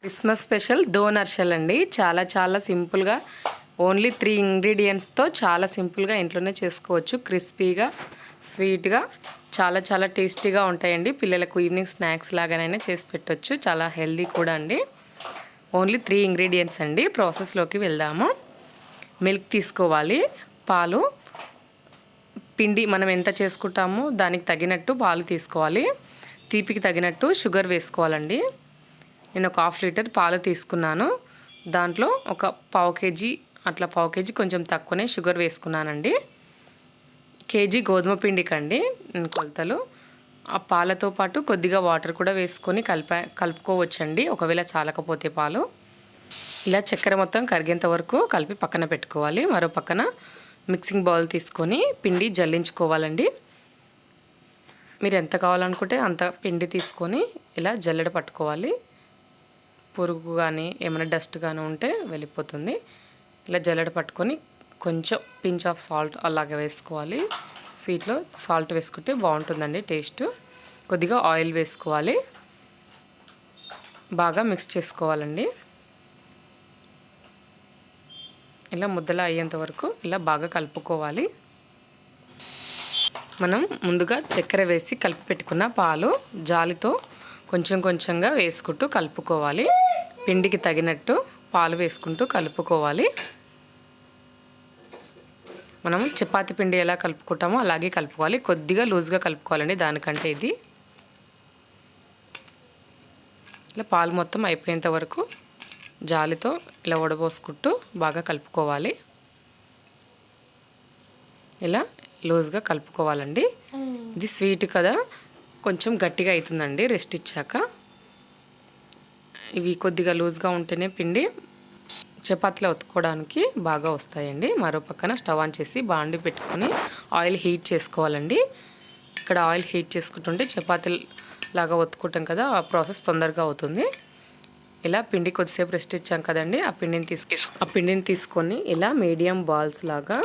Christmas special donor shell అండి. చాలా సింపుల్గా ఓన్లీ 3 ఇంగ్రీడియంట్స్తో చాలా సింపుల్గా ఇంట్లోనే చేసుకోవచ్చు. క్రిస్పీగా స్వీట్గా చాలా టేస్టీగా ఉంటాయండి. పిల్లలకు ఈవినింగ్ స్నాక్స్ లాగానైనా చేసి పెట్టవచ్చు. చాలా హెల్దీ కూడా అండి. ఓన్లీ 3 ఇంగ్రీడియంట్స్ అండి. ప్రాసెస్లోకి వెళ్దాము. మిల్క్ తీసుకోవాలి, పాలు, పిండి మనం ఎంత చేసుకుంటామో దానికి తగినట్టు పాలు తీసుకోవాలి, తీపికి తగినట్టు షుగర్ వేసుకోవాలండి. నేను ఒక 1/2 లీటర్ పాలు తీసుకున్నాను. దాంట్లో ఒక పావు కేజీ కొంచెం తక్కువనే షుగర్ వేసుకున్నానండి. కేజీ గోధుమ పిండికండి నేను కొలతలు. ఆ పాలతో పాటు కొద్దిగా వాటర్ కూడా వేసుకొని కలుపుకోవచ్చండి ఒకవేళ చాలకపోతే పాలు. ఇలా చక్కెర మొత్తం కరిగేంత వరకు కలిపి పక్కన పెట్టుకోవాలి. మరో పక్కన మిక్సింగ్ బౌల్ తీసుకొని పిండి జల్లించుకోవాలండి. మీరు ఎంత కావాలనుకుంటే అంత పిండి తీసుకొని ఇలా జల్లెడ పట్టుకోవాలి. పురుగు కానీ ఏమైనా డస్ట్ కానీ ఉంటే వెళ్ళిపోతుంది. ఇలా జల్లెడ పట్టుకొని కొంచెం పించ్ ఆఫ్ సాల్ట్ అలాగే వేసుకోవాలి. స్వీట్లో సాల్ట్ వేసుకుంటే బాగుంటుందండి టేస్ట్. కొద్దిగా ఆయిల్ వేసుకోవాలి. బాగా మిక్స్ చేసుకోవాలండి. ఇలా ముద్దలా అయ్యేంత వరకు ఇలా బాగా కలుపుకోవాలి. మనం ముందుగా చక్కెర వేసి కలిపి పెట్టుకున్న పాలు జాలితో కొంచెంగా వేసుకుంటూ కలుపుకోవాలి. పిండికి తగినట్టు పాలు వేసుకుంటూ కలుపుకోవాలి. మనం చపాతీ పిండి ఎలా కలుపుకుంటామో అలాగే కలుపుకోవాలి. కొద్దిగా లూజ్గా కలుపుకోవాలండి దానికంటే ఇది. ఇలా పాలు మొత్తం అయిపోయేంత వరకు జాలితో ఇలా వడబోసుకుంటూ బాగా కలుపుకోవాలి. ఇలా లూజ్గా కలుపుకోవాలండి. ఇది స్వీట్ కదా, కొంచెం గట్టిగా అవుతుందండి రెస్ట్ ఇచ్చాక. ఇవి కొద్దిగా లూజ్గా ఉంటేనే పిండి చపాతీలో ఒత్తుకోవడానికి బాగా వస్తాయండి. మరో పక్కన స్టవ్ ఆన్ చేసి బాండి పెట్టుకొని ఆయిల్ హీట్ చేసుకోవాలండి. ఇక్కడ ఆయిల్ హీట్ చేసుకుంటుంటే చపాతీ లాగా ఒత్తుకుంటాం కదా, ఆ ప్రాసెస్ తొందరగా అవుతుంది. ఇలా పిండి కొద్దిసేపు రెస్ట్ ఇచ్చాం కదండి, ఆ పిండిని తీసుకొని ఇలా మీడియం బాల్స్ లాగా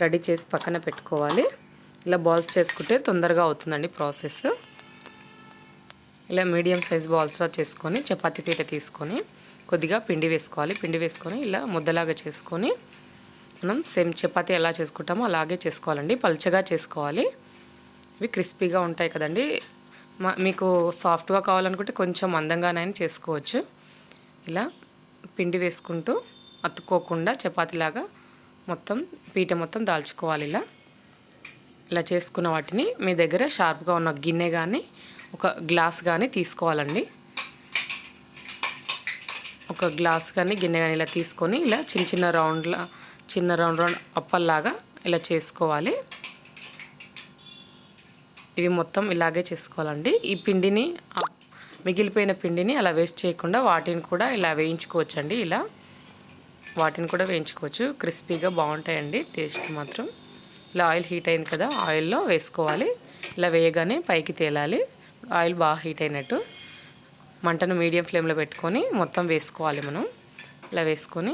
రెడీ చేసి పక్కన పెట్టుకోవాలి. ఇలా బాల్స్ చేసుకుంటే తొందరగా అవుతుందండి ప్రాసెస్. ఇలా మీడియం సైజ్ బాల్స్లో చేసుకొని చపాతీ పీట తీసుకొని కొద్దిగా పిండి వేసుకోవాలి. పిండి వేసుకొని ఇలా ముద్దలాగా చేసుకొని మనం సేమ్ చపాతీ ఎలా చేసుకుంటామో అలాగే చేసుకోవాలండి. పల్చగా చేసుకోవాలి. ఇవి క్రిస్పీగా ఉంటాయి కదండి. మీకు సాఫ్ట్గా కావాలనుకుంటే కొంచెం మందంగానైనా చేసుకోవచ్చు. ఇలా పిండి వేసుకుంటూ అతుక్కోకుండా చపాతీలాగా మొత్తం పీట మొత్తం దాల్చుకోవాలి. ఇలా చేసుకున్న వాటిని మీ దగ్గర షార్ప్గా ఉన్న గిన్నె కానీ ఒక గ్లాస్ కానీ తీసుకోవాలండి. ఒక గ్లాస్ కానీ గిన్నె కానీ ఇలా తీసుకొని ఇలా చిన్న రౌండ్ అప్పల్లాగా ఇలా చేసుకోవాలి. ఇవి మొత్తం ఇలాగే చేసుకోవాలండి. ఈ పిండిని మిగిలిపోయిన పిండిని అలా వేస్ట్ చేయకుండా వాటిని కూడా ఇలా వేయించుకోవచ్చండి. ఇలా వాటిని కూడా వేయించుకోవచ్చు. క్రిస్పీగా బాగుంటాయండి టేస్ట్ మాత్రం. ఇలా ఆయిల్ హీట్ అయింది కదా, ఆయిల్లో వేసుకోవాలి. ఇలా వేయగానే పైకి తేలాలి. ఆయిల్ బాగా హీట్ అయినట్టు మంటను మీడియం ఫ్లేమ్లో పెట్టుకొని మొత్తం వేసుకోవాలి. మనం ఇలా వేసుకొని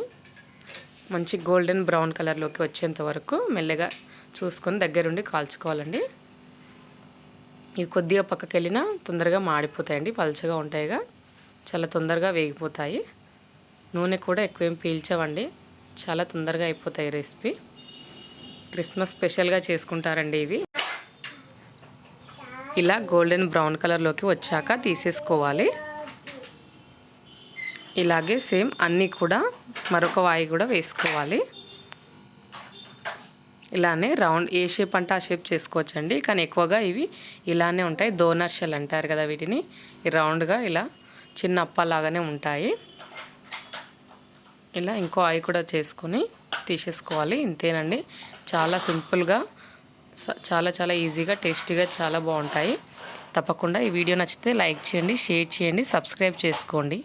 మంచి గోల్డెన్ బ్రౌన్ కలర్లోకి వచ్చేంత వరకు మెల్లగా చూసుకొని దగ్గరుండి కాల్చుకోవాలండి. ఇవి కొద్దిగా పక్కకి వెళ్ళినా తొందరగా మాడిపోతాయండి. పల్చగా ఉంటాయిగా, చాలా తొందరగా వేగిపోతాయి. నూనె కూడా ఎక్కువేం పీల్చవండి, చాలా తొందరగా అయిపోతాయి రెసిపీ. క్రిస్మస్ స్పెషల్గా చేసుకుంటారండి ఇవి. ఇలా గోల్డెన్ బ్రౌన్ కలర్లోకి వచ్చాక తీసేసుకోవాలి. ఇలాగే సేమ్ అన్నీ కూడా మరొక వాయి కూడా వేసుకోవాలి. ఇలానే రౌండ్ ఏ షేప్ అంటే ఆ షేప్ చేసుకోవచ్చండి, కానీ ఎక్కువగా ఇవి ఇలానే ఉంటాయి. డోనర్ షెల్ అంటారు కదా వీటిని. ఈ రౌండ్గా ఇలా చిన్న అప్పలాగానే ఉంటాయి. ఇలా ఇంకో ఆయి కూడా చేసుకొని తీసేసుకోవాలి. ఇంతేనండి, చాలా సింపుల్గా చాలా ఈజీగా టేస్టీగా చాలా బాగుంటాయి. తప్పకుండా ఈ వీడియో నచ్చితే లైక్ చేయండి, షేర్ చేయండి, సబ్స్క్రైబ్ చేసుకోండి.